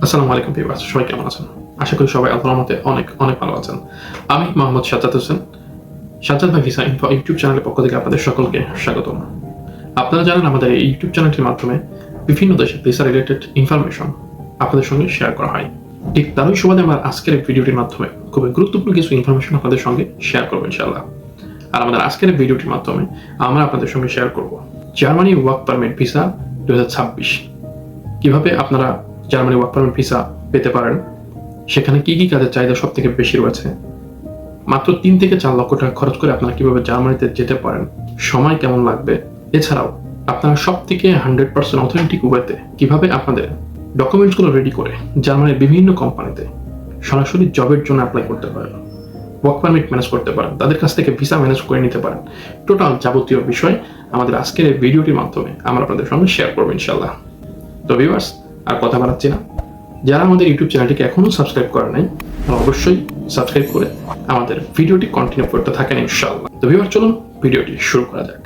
আসসালামু আলাইকুম ভিউয়ার্স, সবাই কেমন আছেন? আশা করি সবাই আল্লাহর রহমতে অনেক অনেক ভালো আছেন। আমি মোহাম্মদ সাজ্জাদ হোসেন, সাজ্জাদ ভাই ভিসা ইনফো ইউটিউব চ্যানেলের পক্ষ থেকে আপনাদের সকলকে স্বাগতম। আপনারা জানেন আমাদের এই ইউটিউব চ্যানেলটির মাধ্যমে বিভিন্ন দেশের ভিসা রিলেটেড ইনফরমেশন আপনাদের সঙ্গে শেয়ার করা হয়। ঠিক তারই সুবাদে আমার আজকের এই ভিডিওটির মাধ্যমে খুবই গুরুত্বপূর্ণ কিছু ইনফরমেশন আপনাদের সঙ্গে শেয়ার করবো ইনশাআল্লাহ। আর আমাদের আজকের এই ভিডিওটির মাধ্যমে আমরা আপনাদের সঙ্গে শেয়ার করব জার্মানি ওয়ার্ক পারমিট ভিসা 2026, কিভাবে আপনারা জার্মানি ওয়ার্ক পারমিট ভিসা পেতে পারেন, সেখানে কি কি কাজের চাহিদা সব থেকে বেশি রয়েছে, মাত্র 3 থেকে 4 লক্ষ টাকা খরচ করে আপনারা কিভাবে জার্মানিতে যেতে পারেন, সময় কেমন লাগবে, এছাড়াও আপনারা সব থেকে 100% অথেন্টিক ওয়েতে কিভাবে আপনাদের ডকুমেন্টসগুলো রেডি করে জার্মানির বিভিন্ন কোম্পানিতে সরাসরি জবের জন্য অ্যাপ্লাই করতে পারেন, ওয়ার্ক পারমিট ম্যানেজ করতে পারেন, তাদের কাছ থেকে ভিসা ম্যানেজ করে নিতে পারেন। টোটাল যাবতীয় বিষয় আমাদের আজকের এই ভিডিওটির মাধ্যমে আমরা আপনাদের সঙ্গে শেয়ার করবো ইনশাআল্লাহ। তো ভিউয়ার্স, আর কথা বাড়াচ্ছি না, যারা আমাদের ইউটিউব চ্যানেলটিকে এখনো সাবস্ক্রাইব করে নাই তারা অবশ্যই সাবস্ক্রাইব করে আমাদের ভিডিওটি কন্টিনিউ করতে থাকেন ইনশাআল্লাহ। তো ভিউয়ার, চলুন ভিডিওটি শুরু করা যাক।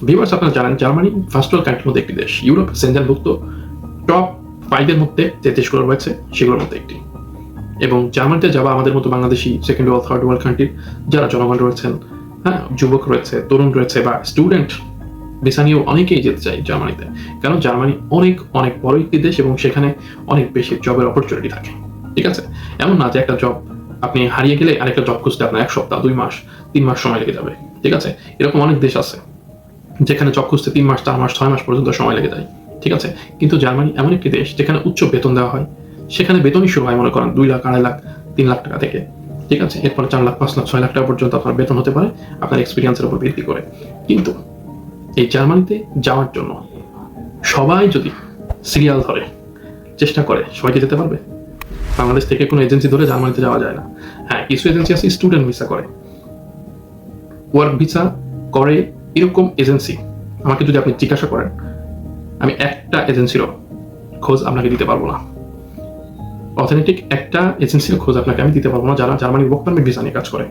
ভিউয়ার্স, আপনারা জানেন জার্মানি ফার্স্ট ওয়ার্ল্ড কান্ট্রির মধ্যে একটি দেশ, ইউরোপ সেনজেনভুক্ত টপ 5 এর মধ্যে যে দেশগুলো রয়েছে সেগুলোর মধ্যে একটি। এবং জার্মানিতে যাওয়া আমাদের মতো Bangladeshi second world third world কান্ট্রির যারা জনগণ রয়েছেন, যুবক রয়েছে, তরুণ রয়েছে বা স্টুডেন্ট, ভিসা নিয়েও অনেকেই যেতে চায় জার্মানিতে, কারণ জার্মানি অনেক অনেক বড় একটি দেশ এবং সেখানে অনেক বেশি জবের অপরচুনিটি থাকে। ঠিক আছে, এমন না যে একটা জব আপনি হারিয়ে গেলে আরেকটা জব খুঁজতে আপনার 1 সপ্তাহ 2 মাস 3 মাস সময় লেগে যাবে। ঠিক আছে, এরকম অনেক দেশ আছে যেখানে জব খুঁজতে 3 মাস 4 মাস 6 মাস পর্যন্ত সময় লেগে যায়। ঠিক আছে, কিন্তু জার্মানি এমন একটি দেশ যেখানে উচ্চ বেতন দেওয়া হয়, সেখানে বেতনই শুরু হয় মনে করেন 2 লাখ 2.5 লাখ 3 লাখ টাকা থেকে। ঠিক আছে, এরপরে 4 লাখ 5 লাখ 6 লাখ টাকা পর্যন্ত আপনার বেতন হতে পারে আপনার এক্সপিরিয়েন্সের উপর ভিত্তি করে। কিন্তু এই জার্মানিতে যাওয়ার জন্য সবাই যদি সিরিয়াল ধরে চেষ্টা করে, সবাইকে যেতে পারবে? বাংলাদেশ থেকে কোনো এজেন্সি ধরে জার্মানিতে যাওয়া যায় না। হ্যাঁ, কিছু এজেন্সি আছে স্টুডেন্ট ভিসা করে, ওয়ার্ক ভিসা করে, এরকম এজেন্সি আমাকে যদি আপনি জিজ্ঞাসা করেন, আমি একটা এজেন্সিরও খোঁজ আপনাকে দিতে পারবো না। অথেন্টিক একটা এজেন্সির খোঁজ আপনাকে আমি দিতে পারবো না যারা জার্মানি ওয়ার্ক পারমিট ভিসা নিয়ে কাজ করে।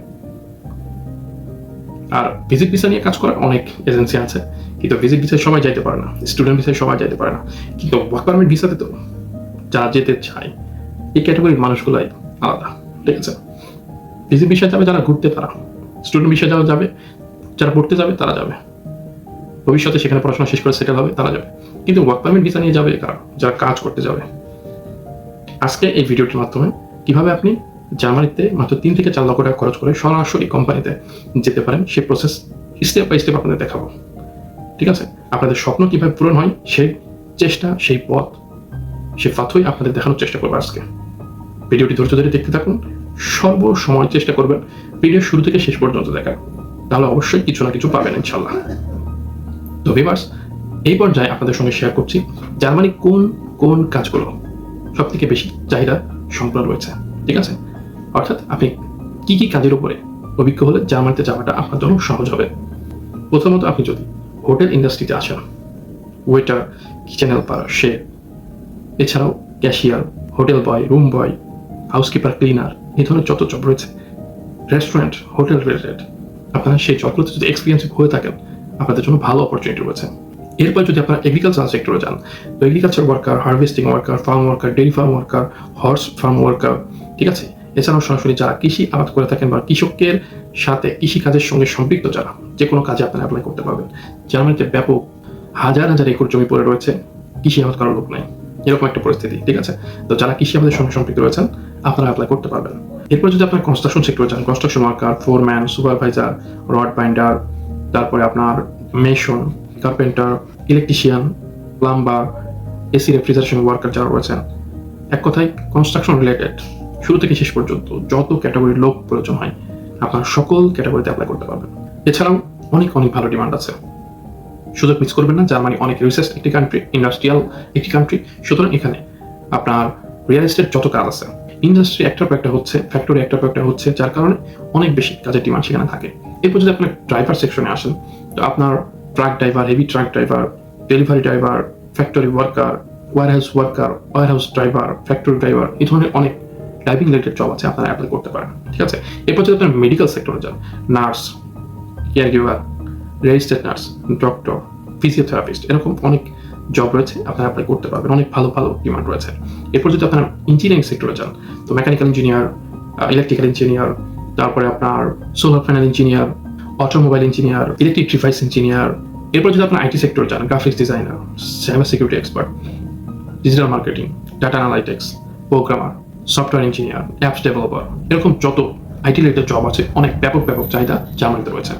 আর ভিজিট ভিসা নিয়ে কাজ করার অনেক এজেন্সি আছে, কিন্তু ভিজিট ভিসায় সবাই যাইতে পারে না, স্টুডেন্ট ভিসায় সবাই যাইতে পারে না। কিন্তু ওয়ার্ক পারমিট ভিসাতে তো যারা যেতে চায় এই ক্যাটাগরির মানুষগুলাই আলাদা। ঠিক আছে, ভিজিট ভিসায় যাবে যারা ঘুরতে, তারা, স্টুডেন্ট ভিসায় যারা যাবে, যারা পড়তে যাবে তারা যাবে, ভবিষ্যতে সেখানে পড়াশোনা শেষ করে সেটেল হবে তারা যাবে। কিন্তু ওয়ার্ক পারমিট ভিসা নিয়ে যাবে কারা? যারা কাজ করতে যাবে। আজকে এই ভিডিওটির মাধ্যমে কিভাবে আপনি জার্মানিতে মাত্র 3 থেকে 4 লক্ষ টাকা খরচ করে সরাসরি কোম্পানিতে যেতে পারেন সেই প্রসেস স্টেপ বাই স্টেপ আপনাদের দেখাবো। ঠিক আছে, আপনাদের স্বপ্ন কিভাবে পূরণ হয় সেই চেষ্টা, সেই পথ, সেই পাথই আপনাদের দেখানোর চেষ্টা করবো আজকে। ভিডিওটি ধৈর্য ধরে দেখতে থাকুন, সর্বসময় চেষ্টা করবেন ভিডিও শুরু থেকে শেষ পর্যন্ত দেখার, তাহলে অবশ্যই কিছু না কিছু পাবেন ইনশাল্লাহ। তো ভিউয়ার্স, এই পর্যায়ে আপনাদের সঙ্গে শেয়ার করছি জার্মানি কোন কোন কাজগুলো সব থেকে বেশি চাহিদা সম্পন্ন রয়েছে। ঠিক আছে, অর্থাৎ আপনি কি কি কাজের উপরে অভিজ্ঞ হলে জার্মানিতে যাওয়াটা আপনার জন্য সহজ হবে। প্রথমত, আপনি যদি হোটেল ইন্ডাস্ট্রিতে আসেন, ওয়েটার, কিচেন হেল্পার, শেফ, এছাড়াও ক্যাশিয়ার, হোটেল বয়, রুম বয়, হাউসকিপার, ক্লিনার, এই ধরনের যত জব রয়েছে রেস্টুরেন্ট, হোটেল রিলেটেড, আপনারা সেই জবগুলোতে যদি এক্সপিরিয়েন্স হয়ে থাকেন আপনাদের জন্য ভালো অপরচুনিটি রয়েছে। এরপর যদি আপনারা এগ্রিকালচার সেক্টরে যান, তো agriculture worker, harvesting worker, farm worker, dairy farm worker, horse farm worker, ঠিক আছে, এছাড়াও সরাসরি যারা কৃষি আবাদ করে থাকেন বা কৃষকের সাথে কৃষি কাজের সঙ্গে সম্পৃক্ত যারা, যে কোনো কাজে আপনারা অ্যাপ্লাই করতে পারবেন। জার্মানিতে ব্যাপক হাজার হাজার একর জমি পড়ে রয়েছে, কৃষি আবাদ করার লোক নাই, এরকম একটা পরিস্থিতি। ঠিক আছে, তো যারা কৃষি আবাদের সঙ্গে সম্পৃক্ত রয়েছেন আপনারা অ্যাপ্লাই করতে পারবেন। এরপর যদি আপনার কনস্ট্রাকশন সেক্টরে যান, construction worker, foreman, supervisor, rod binder, তারপরে আপনার mason, carpenter, electrician, plumber, AC refrigeration worker যারা রয়েছেন, এক কথায় কনস্ট্রাকশন রিলেটেড শুরু থেকে শেষ পর্যন্ত যত ক্যাটাগরির লোক প্রয়োজন হয় আপনার সকল ক্যাটাগরিতে অ্যাপ্লাই করতে পারবেন। এছাড়াও অনেক অনেক ভালো ডিমান্ড আছে, সুযোগ মিস করবেন না। জার্মানি অনেক রিসার্চ একটি কান্ট্রি, ইন্ডাস্ট্রিয়াল একটি কান্ট্রি, সুতরাং এখানে আপনার রিয়েল এস্টেট যত কাজ আছে, ইন্ডাস্ট্রি একটার পর একটা হচ্ছে, ফ্যাক্টরি একটার পর একটা হচ্ছে, যার কারণে অনেক বেশি কাজের ডিমান্ড সেখানে থাকে। এরপর যদি আপনার ড্রাইভার সেকশনে আসেন, তো আপনার truck driver, heavy truck driver, delivery driver, factory worker, warehouse worker, warehouse driver, factory driver, এই ধরনের অনেক ড্রাইভিং রিলেটেড জব আছে, আপনারা অ্যাপ্লাই করতে পারেন। ঠিক আছে, এরপর যদি আপনার মেডিকেল সেক্টরে যান, nurse, care giver, registered nurse, doctor, physiotherapist, এরকম অনেক জব রয়েছে, আপনারা অ্যাপ্লাই করতে পারবেন, অনেক ভালো ভালো ডিমান্ড রয়েছে। এরপর যদি আপনার ইঞ্জিনিয়ারিং সেক্টরে যান, তো মেকানিক্যাল ইঞ্জিনিয়ার, ইলেকট্রিক্যাল ইঞ্জিনিয়ার, তারপরে আপনার solar panel engineer, automobile engineer, electric device engineer. এরপর যদি আপনার আইটি সেক্টরে যান, graphics designer, cyber security expert, digital marketing, data analytics, programmer, software engineer, apps developer, এরকম যত আইটি রিলেটেড জব আছে, অনেক ব্যাপক ব্যাপক চাহিদা জার্মানিতে রয়েছে।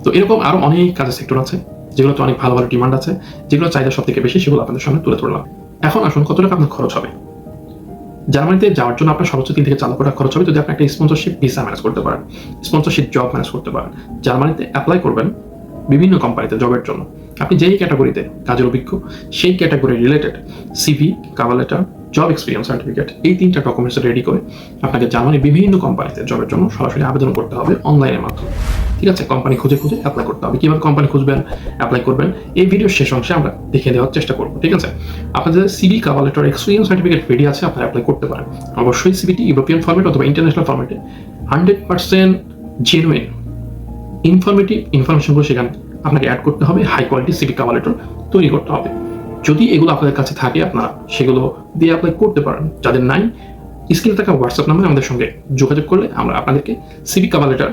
তো এরকম আরো অনেক কাজের সেক্টর আছে যেগুলোতে অনেক ভালো ভালো ডিমান্ড আছে, যেগুলো চাহিদা সব থেকে বেশি, সেগুলো আপনাদের সামনে তুলে ধরলাম। এখন আসুন, কত টাকা আপনার খরচ হবে জার্মানিতে যাওয়ার জন্য? আপনার সর্বোচ্চ 3 থেকে 4 লক্ষ টাকা খরচ হবে যদি আপনি একটা স্পন্সরশিপ ভিসা ম্যানেজ করতে পারেন, স্পন্সরশিপ জব ম্যানেজ করতে পারেন। জার্মানিতে অ্যাপ্লাই করবেন বিভিন্ন কোম্পানিতে জবের জন্য। আপনি যেই ক্যাটাগরিতে কাজের অভিজ্ঞ, সেই category related CV, cover letter, job experience certificate, এই 3টা ডকুমেন্টস রেডি করে আপনাকে জার্মানির বিভিন্ন কোম্পানিতে জবের জন্য সরাসরি আবেদন করতে হবে অনলাইনের মাধ্যমে। ঠিক আছে, কোম্পানি খুঁজে খুঁজে অ্যাপ্লাই করতে হবে। কিভাবে কোম্পানি খুঁজবেন, অ্যাপ্লাই করবেন, এই ভিডিওর শেষ অংশে আমরা দেখিয়ে দেওয়ার চেষ্টা করবো। ঠিক আছে, আপনাদের CV, cover letter, experience certificate ready আছে, আপনারা অ্যাপ্লাই করতে পারেন। অবশ্যই সিভিটি ইউরোপিয়ান ফরম্যাট অথবা ইন্টারন্যাশনাল ফরম্যাটে 100% জেনুইন ইনফরমেটিভ ইনফরমেশনগুলো সেখানে আপনাকে অ্যাড করতে হবে। High quality CV, cover letter তৈরি করতে হবে। যদি এগুলো আপনাদের কাছে থাকে, আপনারা সেগুলো দিয়ে অ্যাপ্লাই করতে পারেন। যাদের নাই, স্ক্রিনে থাকা হোয়াটসঅ্যাপ নাম্বারে আমাদের সঙ্গে যোগাযোগ করলে আমরা আপনাদেরকে সিভি, কভার লেটার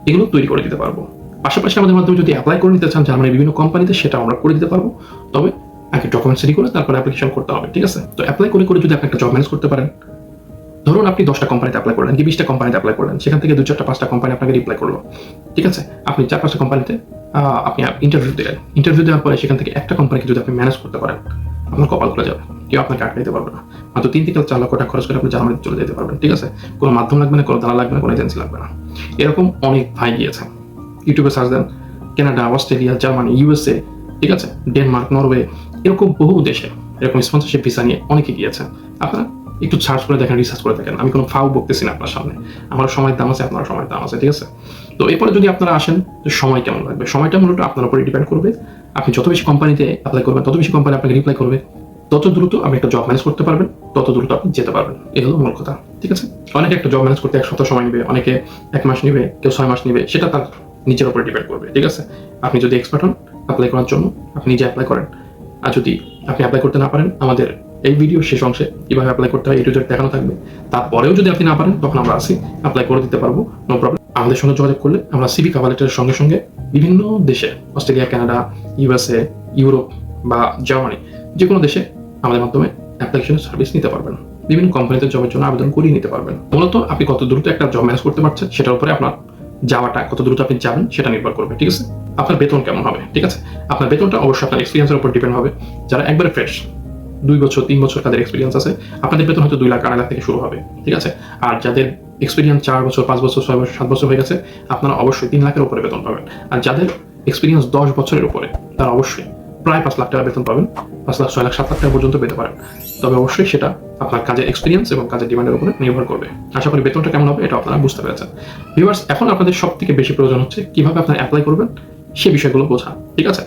এগুলো তৈরি করে দিতে পারবো। পাশাপাশি আমাদের মাধ্যমে যদি অ্যাপ্লাই করে নিতে চান জার্মানির বিভিন্ন কোম্পানিতে, সেটা আমরা করে দিতে পারবো। তবে আগে ডকুমেন্টস রেডি করে তারপরে অ্যাপ্লিকেশন করতে হবে। ঠিক আছে, তো অ্যাপ্লাই করে করে যদি আপনি একটা জব ম্যানেজ করতে পারেন, ধরুন আপনি 10টা কোম্পানিতে অ্যাপ্লাই করলেন, কি 20টা কোম্পানিতে অ্যাপ্লাই করলেন, সেখান থেকে 2, 4, 5টা কোম্পানি আপনাকে রিপ্লাই করলো। ঠিক আছে, আপনি 4, 5টা কোম্পানিতে আপনি ইন্টারভিউ দিলেন। ইন্টারভিউ দেওয়ার পরে সেখান থেকে একটা কোম্পানিকে যদি আপনি ম্যানেজ করতে পারেন, আপনার কপাল খুলে যাবে, কেউ আপনাকে আটকাইতে পারবে না। মাত্র 3 থেকে 4 লক্ষ টাকা খরচ করে আপনি জার্মানিতে চলে যেতে পারবেন। ঠিক আছে, কোনো মাধ্যম লাগবে না, কোনো দালাল লাগবে না, কোনো এজেন্সি লাগবে না। এরকম অনেক ভাই গিয়েছে, ইউটিউবে সার্চ দেন, কানাডা, অস্ট্রেলিয়া, জার্মানি, ইউএসএ, ঠিক আছে, ডেনমার্ক, নরওয়ে, এরকম বহু দেশে এরকম স্পন্সরশিপ ভিসা নিয়ে অনেকে গিয়েছে। আপনারা একটু সার্চ করে দেখেন, রিসার্চ করে দেখেন। আমি কোনো ফাউ বকতেছি না আপনার সামনে, আমার সময়ের দাম আছে, আপনার সময়ের দাম আছে। ঠিক আছে, তো এরপরে যদি আপনারা আসেন, তো সময় কেমন লাগবে? সময়টা মূলত আপনার উপরে ডিপেন্ড করবে। আপনি যত বেশি কোম্পানিতে অ্যাপ্লাই করবেন, তত বেশি কোম্পানি আপনাকে রিপ্লাই করবে, তত দ্রুত আপনি একটা জব ম্যানেজ করতে পারবেন, তত দ্রুত আপনি যেতে পারবেন। এই হলো মূল কথা। ঠিক আছে, অনেকে একটা জব ম্যানেজ করতে 1 সপ্তাহ সময় নেবে, অনেকে 1 মাস নেবে, কেউ 6 মাস নেবে, সেটা তার নিজের উপরে ডিপেন্ড করবে। ঠিক আছে, আপনি যদি এক্সপার্ট হন অ্যাপ্লাই করার জন্য, আপনি নিজে অ্যাপ্লাই করেন। আর যদি আপনি অ্যাপ্লাই করতে না পারেন, আমাদের এই ভিডিও শেষ অংশে কিভাবে অ্যাপ্লাই করতে হয় এটুকু দেখানো থাকবে। তারপরেও যদি আপনি না পারেন, তখন আমরা আসি, অ্যাপ্লাই করে দিতে পারবো, নো প্রবলেম। আমাদের সঙ্গে যোগাযোগ করলে আমরা সিভি, কভার লেটারের সঙ্গে সঙ্গে বিভিন্ন দেশে, অস্ট্রেলিয়া, কানাডা, ইউএসএ, ইউরোপ বা জার্মানি, যে কোনো দেশে আমাদের মাধ্যমে অ্যাপ্লিকেশনের সার্ভিস নিতে পারবেন। বিভিন্ন কোম্পানিতে জবের জন্য আবেদন করিয়ে নিতে পারবেন। মূলত আপনি কত দ্রুত একটা জব ম্যানেজ করতে পারছেন, সেটার উপরে আপনার যাওয়াটা কত দ্রুত আপনি যাবেন সেটা নির্ভর করবে। ঠিক আছে, আপনার বেতন কেমন হবে? ঠিক আছে, আপনার বেতনটা অবশ্যই আপনার এক্সপিরিয়েন্সের উপর ডিপেন্ড হবে। যারা একবারে ফ্রেশ, 2 বছর 3 বছর তাদের এক্সপিরিয়েন্স আছে, আপনাদের বেতন হয়তো 2 লাখ 2.5 লাখ থেকে শুরু হবে। ঠিক আছে, আর যাদের এক্সপিরিয়েন্স 4 বছর 5 বছর 6 বছর 7 বছর হয়ে গেছে, আপনারা অবশ্যই 3 লাখের উপরে বেতন পাবেন। আর যাদের এক্সপিরিয়েন্স 10 বছরের উপরে, তারা অবশ্যই প্রায় 5 লাখ টাকা বেতন পাবেন, 5 লাখ 6 লাখ 7 লাখ টাকা পর্যন্ত পেতে পারেন। তবে অবশ্যই সেটা আপনার কাজের এক্সপিরিয়েন্স এবং কাজের ডিমান্ডের উপরে নির্ভর করবে। আশা করি বেতনটা কেমন হবে এটা আপনারা বুঝতে পেরেছেন। ভিউয়ার্স, এখন আপনাদের সব থেকে বেশি প্রয়োজন হচ্ছে কিভাবে আপনারা অ্যাপ্লাই করবেন সেই বিষয়গুলো বোঝা। ঠিক আছে,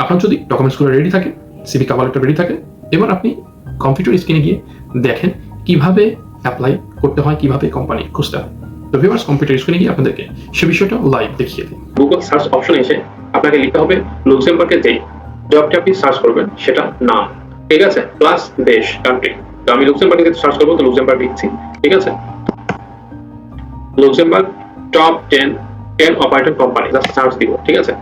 আপনার যদি ডকুমেন্টসগুলো রেডি থাকে, সিভি, কভার লেটার রেডি থাকে, এবার আপনি কম্পিউটার স্ক্রিনে গিয়ে দেখেন কিভাবে অ্যাপ্লাই করতে হয়, কিভাবে কোম্পানি খুঁজতে হয়। তো ভিউয়ার্স, কম্পিউটার স্ক্রিনে গিয়ে আপনাদেরকে সে বিষয়টা লাইভ দেখিয়ে দিই। গুগল সার্চ অপশনে এসে আপনাকে লিখতে হবে লুক্সেমবার্গের যে জবটা আপনি সার্চ করবেন সেটা নাম, ঠিক আছে, প্লাস দেশ, কান্ট্রি। তো আমি লুক্সেমবার্গে যদি সার্চ করবো, তো লুক্সেমবার্গ লিখছি। ঠিক আছে, Luxembourg top 10 operator company, just search দিব। ঠিক আছে,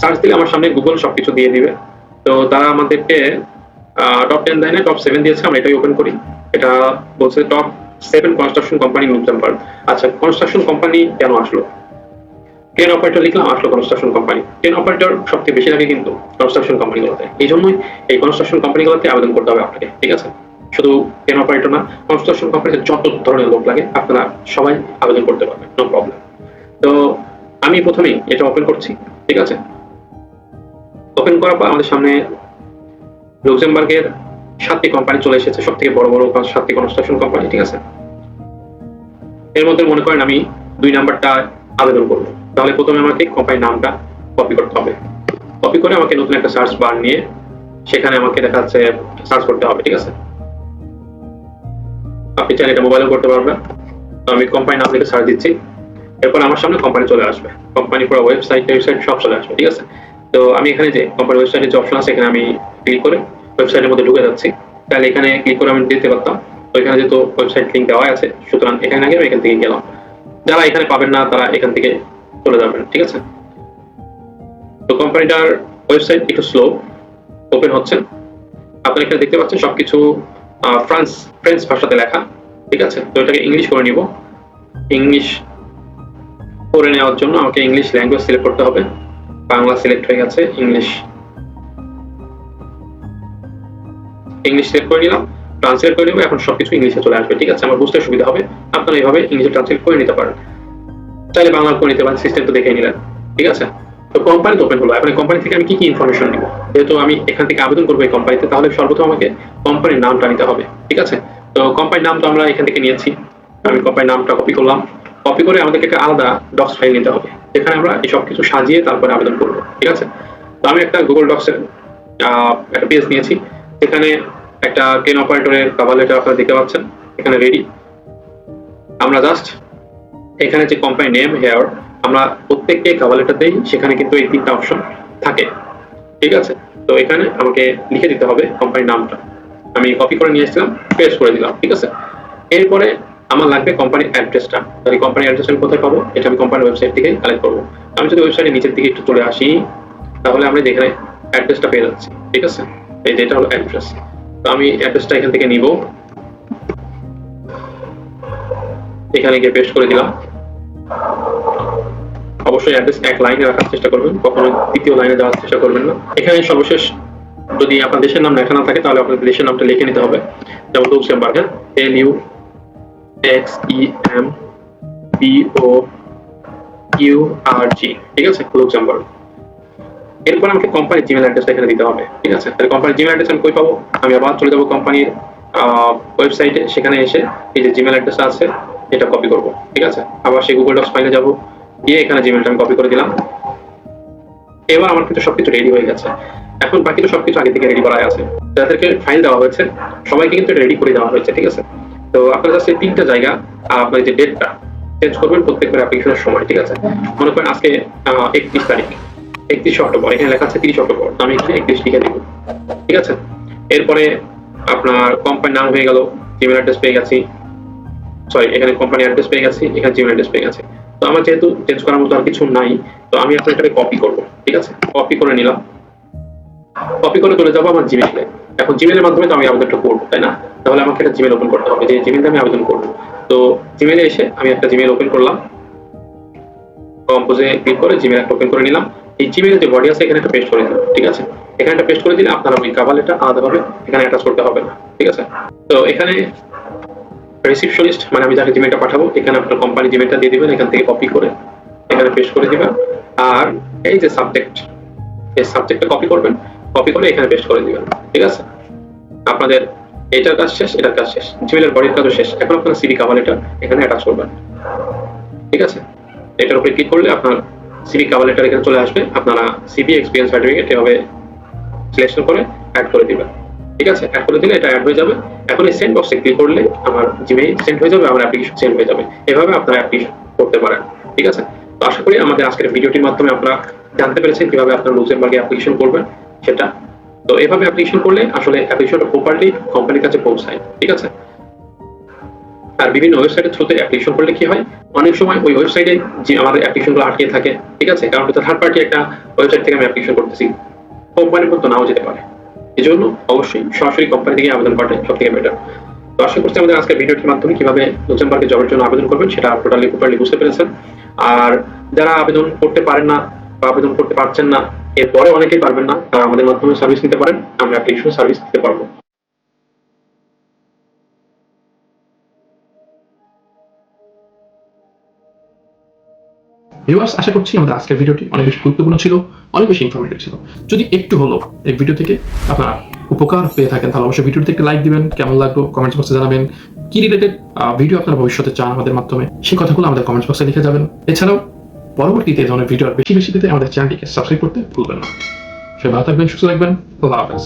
সার্চ দিলে আমার সামনে গুগল সবকিছু দিয়ে দিবে। তো তারা আমাদেরকে টপ 10 দেয় না, টপ 7 দিয়েছে। আমরা এটাই ওপেন করি। এটা বলছে টপ 7 কনস্ট্রাকশন কোম্পানি লুক্সেমবার্গ। আচ্ছা, কনস্ট্রাকশন কোম্পানি কেন আসলো? 10 অপারেটর লিখলাম, আসলো কনস্ট্রাকশন কোম্পানি। 10 অপারেটর সবথেকে বেশি লাগে কিন্তু কনস্ট্রাকশন কোম্পানিগুলোতে। এই জন্যই এই কনস্ট্রাকশন কোম্পানিগুলোতে আবেদন করতে হবে আপনাকে। ঠিক আছে, শুধু 10 অপারেটর না, কনস্ট্রাকশন কোম্পানিতে যত ধরনের লোক লাগে আপনারা সবাই আবেদন করতে পারবেন, নো প্রবলেম। তো আমি প্রথমেই এটা ওপেন করছি। ঠিক আছে, ওপেন করার পর আমাদের সামনে লুক্সেমবার্গের 7টি কোম্পানি চলে এসেছে, সব থেকে বড় বড় 7টি কনস্ট্রাকশন কোম্পানি। ঠিক আছে, এর মধ্যে মনে করেন আমি 2 নাম্বারটা আবেদন করবো, তাহলে প্রথমে আমাকে কোম্পানির নামটা কপি করতে হবে। কপি করে আমাকে নতুন একটা সার্চ বার নিয়ে সেখানে আমাকে দেখা যাচ্ছে সার্চ করতে হবে। ঠিক আছে, আপনি চাইলে এটা মোবাইলেও করতে পারবেন। তো আমি কোম্পানি নাম লিখে সার্চ দিচ্ছি, এরপর আমার সামনে কোম্পানি চলে আসবে, কোম্পানি পুরো ওয়েবসাইট সব চলে আসবে, ঠিক আছে। তো আমি এখানে যে কোম্পানি ওয়েবসাইটের যে অপশন আছে এখানে আমি ক্লিক করে ওয়েবসাইটের মধ্যে ঢুকে যাচ্ছি। তাহলে এখানে ক্লিক করে আমি দিতে পারতাম, তো এখানে যেহেতু ওয়েবসাইট লিঙ্ক দেওয়া আছে সুতরাং এখানে আগে আমি এখান থেকে গেলাম। যারা এখানে পাবেন না তারা এখান থেকে চলে যাবেন, ঠিক আছে। তো কোম্পানিটার ওয়েবসাইট একটু স্লো ওপেন হচ্ছে। আপনারা এখানে দেখতে পাচ্ছেন সবকিছু ফ্রেঞ্চ ভাষাতে লেখা, ঠিক আছে। তো এটাকে ইংলিশ করে নিব। ইংলিশ করে নেওয়ার জন্য আমাকে ইংলিশ ল্যাঙ্গুয়েজ সিলেক্ট করতে হবে। বাংলা সিলেক্ট হয়ে গেছে, ইংলিশ সিলেক্ট করে নিলাম, ট্রান্সলেট করে নেব। এখন সবকিছু ইংলিশে চলে আসবে, ঠিক আছে। আমার বুঝতে সুবিধা হবে, আপনারা এইভাবে ইংলিশে ট্রান্সলেট করে নিতে পারেন, চাইলে বাংলা করে নিতে পারেন। সিস্টেম তো দেখে নিলেন, ঠিক আছে। তো কোম্পানি তো ওপেন হলো। এখন কোম্পানি থেকে আমি কি কি ইনফরমেশন নিব? যেহেতু আমি এখান থেকে আবেদন করবো এই কোম্পানিতে, তাহলে সর্বপ্রথম আমাকে কোম্পানির নামটা নিতে হবে, ঠিক আছে। তো কোম্পানির নাম তো আমরা এখান থেকে নিয়েছি, আমি কোম্পানির নামটা কপি করলাম। কপি করে আমাদেরকে একটা আলাদা ডক্স ফাইল নিতে হবে, যেখানে আমরা এই সব কিছু সাজিয়ে তারপরে আবেদন করবো, ঠিক আছে। তো আমি একটা গুগল ডক্সের একটা পেজ নিয়েছি, যেখানে একটা ট্রেন অপারেটরের কভার লেটার আপনারা দেখতে পাচ্ছেন এখানে রেডি। আমরা জাস্ট এখানে যে কোম্পানি নেম হেয়ার আমরা প্রত্যেককে কভার লেটার দেই, সেখানে কিন্তু এই তিনটা অপশন থাকে, ঠিক আছে। তো এখানে আমাকে লিখে দিতে হবে কোম্পানির নামটা। আমি কপি করে নিয়ে এসেছিলাম, পেস্ট করে দিলাম, ঠিক আছে। এরপরে আমার লাগবে কোম্পানির অ্যাড্রেসটা। তাহলে কোম্পানির অ্যাড্রেস আমি কোথায় পাবো? এটা আমি কোম্পানির ওয়েবসাইট থেকে কালেক্ট করবো। আমি যদি ওয়েবসাইটের নিচের দিকে একটু চলে আসি, তাহলে আমরা যেখানে অ্যাড্রেসটা পেয়ে যাচ্ছি, ঠিক আছে। এই যেটা হলো অ্যাড্রেস। তো আমি অ্যাড্রেসটা এখান থেকে নিব, এখানে গিয়ে পেস্ট করে দিলাম। অবশ্যই অ্যাড্রেস এক লাইনে রাখার চেষ্টা করবেন, কখনো দ্বিতীয় লাইনে যাওয়ার চেষ্টা করবেন না। এখানে সর্বশেষ যদি আপনার দেশের নাম লেখা না থাকে তাহলে আপনাদের দেশের নামটা লিখে নিতে হবে, যেমন লুক্সেমবার্গ, LUXEMBOURG, ঠিক আছে, লুক্সেমবার্গ। এরপর আমাকে কোম্পানির জিমেল অ্যাড্রেসটা এখানে দিতে হবে, ঠিক আছে। তাহলে কোম্পানির জিমেল অ্যাড্রেস আমি কই পাবো? আমি আবার চলে যাবো কোম্পানির ওয়েবসাইটে, সেখানে এসে এই যে জিমেল অ্যাড্রেসটা আছে এটা কপি করব, ঠিক আছে। আবার সেই গুগল ডক্স ফাইলে যাব, গিয়ে এখানে জিমেলটা আমি কপি করে দিলাম। এবার আমার কিন্তু সবকিছু রেডি হয়ে গেছে। এখন বাকি তো সবকিছু আগে থেকে রেডি করা আছে। যাদেরকে ফাইল দেওয়া হয়েছে সবাইকে কিন্তু রেডি করে দেওয়া হয়েছে, ঠিক আছে। তো আপনারা জাস্ট এই তিনটা জায়গা আপনার যে ডেটটা চেঞ্জ করবেন প্রত্যেকবার অ্যাপ্লিকেশনের সময়, ঠিক আছে। মনে করেন আজকে 31 তারিখ, 31 অক্টোবর, এখানে লেখা আছে 30 অক্টোবর, আমি এখানে 31 লিখে দিব, ঠিক আছে। এরপরে আপনার কোম্পানির নাম হয়ে গেল, জিমেল অ্যাড্রেস পেয়ে গেছি, সরি এখানে কোম্পানি অ্যাড্রেস পেয়ে গেছি, এখানে জিমেল অ্যাড্রেস পেয়ে গেছে। তো আমার যেহেতু চেঞ্জ করার মতো আর কিছু নাই, তো আমি এখন এটাকে কপি করব, ঠিক আছে। কপি করে নিলাম, কপি করে চলে যাবো আমার জিমেইলে। এখন জিমেইলের মাধ্যমে তো আমি আবেদনটা করবো, তাই না? তাহলে আমাকে একটা জিমেইল ওপেন করতে হবে, যে জিমেইলে আমি আবেদন করবো। তো জিমেইলে এসে আমি একটা জিমেইল ওপেন করলাম, কম্পোজে ক্লিক করে জিমেইল একটা ওপেন করে নিলাম। এই জিমেইলের যে বডি আছে এখানে একটা পেস্ট করে দিলাম, ঠিক আছে। এখানে একটা পেস্ট করে দিলে আপনার ওই কভার লেটার আলাদাভাবে এখানে অ্যাটাচ করতে হবে না, ঠিক আছে। তো এখানে রিসিপশনিস্ট মানে আমি যাকে জিমেইলটা পাঠাবো, এখানে আপনার কোম্পানি জিমেইলটা দিয়ে দিবেন, এখান থেকে কপি করে এখানে পেস্ট করে দিবেন। আর এই যে সাবজেক্ট, এই সাবজেক্টটা কপি করবেন, কপি করে এখানে পেস্ট করে দিবেন, ঠিক আছে। আপনাদের এটার কাজ শেষ, এটার কাজ শেষ, জিমেইলের বডির কাজও শেষ। এখন আপনার সিভি কভার লেটার এখানে অ্যাটাচ করবেন, ঠিক আছে। এটার উপরে ক্লিক করলে আপনার সিভি কভার লেটার এখানে চলে আসবে। আপনারা সিভি এক্সপিরিয়েন্স সার্টিফিকেট এভাবে সিলেকশন করে অ্যাড করে দিবেন, ঠিক আছে। অ্যাড করে দিলে এটা অ্যাড হয়ে যাবে। এখন এই সেন্ড বক্সে ক্লিক করলে আমার জিমেইল সেন্ড হয়ে যাবে, আমার অ্যাপ্লিকেশন সেন্ড হয়ে যাবে। এভাবে আপনারা অ্যাপ্লিকেশন করতে পারেন, ঠিক আছে। তো আশা করি আমাদের আজকের ভিডিওটির মাধ্যমে আপনারা জানতে পেরেছেন কিভাবে আপনারা লুক্সেমবার্গে অ্যাপ্লিকেশন করবেন সেটা। তো এভাবে অ্যাপ্লিকেশন করলে আসলে অ্যাপ্লিকেশনটা প্রপারলি কোম্পানির কাছে পৌঁছায়, ঠিক আছে। আর বিভিন্ন ওয়েবসাইটের থ্রুতে অ্যাপ্লিকেশন করলে কি হয়, অনেক সময় ওই ওয়েবসাইটে যে আমাদের অ্যাপ্লিকেশনগুলো আটকে থাকে, ঠিক আছে। কারণ এটা থার্ড পার্টি একটা ওয়েবসাইট থেকে আমি অ্যাপ্লিকেশন করতেছি, কোম্পানি পর্যন্ত নাও যেতে পারে। এই জন্য অবশ্যই সরাসরি কোম্পানি থেকে আবেদন করাটাই সব থেকে বেটার। তো আশা করছি আমাদের আজকের ভিডিওটির মাধ্যমে কিভাবে লুক্সেমবার্গে জবের জন্য আবেদন করবেন সেটা টোটালি প্রপারলি বুঝতে পেরেছেন। আর যারা আবেদন করতে পারেন না বা আবেদন করতে পারছেন না, এরপরে অনেকেই পারবেন না, তারা আমাদের মাধ্যমে সার্ভিস নিতে পারেন, আমরা অ্যাপ্লিকেশন সার্ভিস দিতে পারবো। ভিউয়ার্স, আশা করছি আমাদের আজকের ভিডিওটি অনেক বেশি গুরুত্বপূর্ণ ছিল, অনেক বেশি ইনফরমেটিভ ছিল। যদি একটু হলো এই ভিডিও থেকে আপনারা উপকার পেয়ে থাকেন তাহলে অবশ্যই ভিডিওটিতে একটা লাইক দিবেন, কেমন লাগলো কমেন্টস বক্সে জানাবেন, কি রিলেটেড ভিডিও আপনারা ভবিষ্যতে চান আমাদের মাধ্যমে সেই কথাগুলো আমাদের কমেন্টস বক্সে লিখে যাবেন। এছাড়াও পরবর্তীতে এই ধরনের ভিডিও বেশি বেশি পেতে আমাদের চ্যানেলটিকে সাবস্ক্রাইব করতে ভুলবেন না। সবাই ভালো থাকবেন, সুস্থ থাকবেন, আল্লাহ হাফেজ।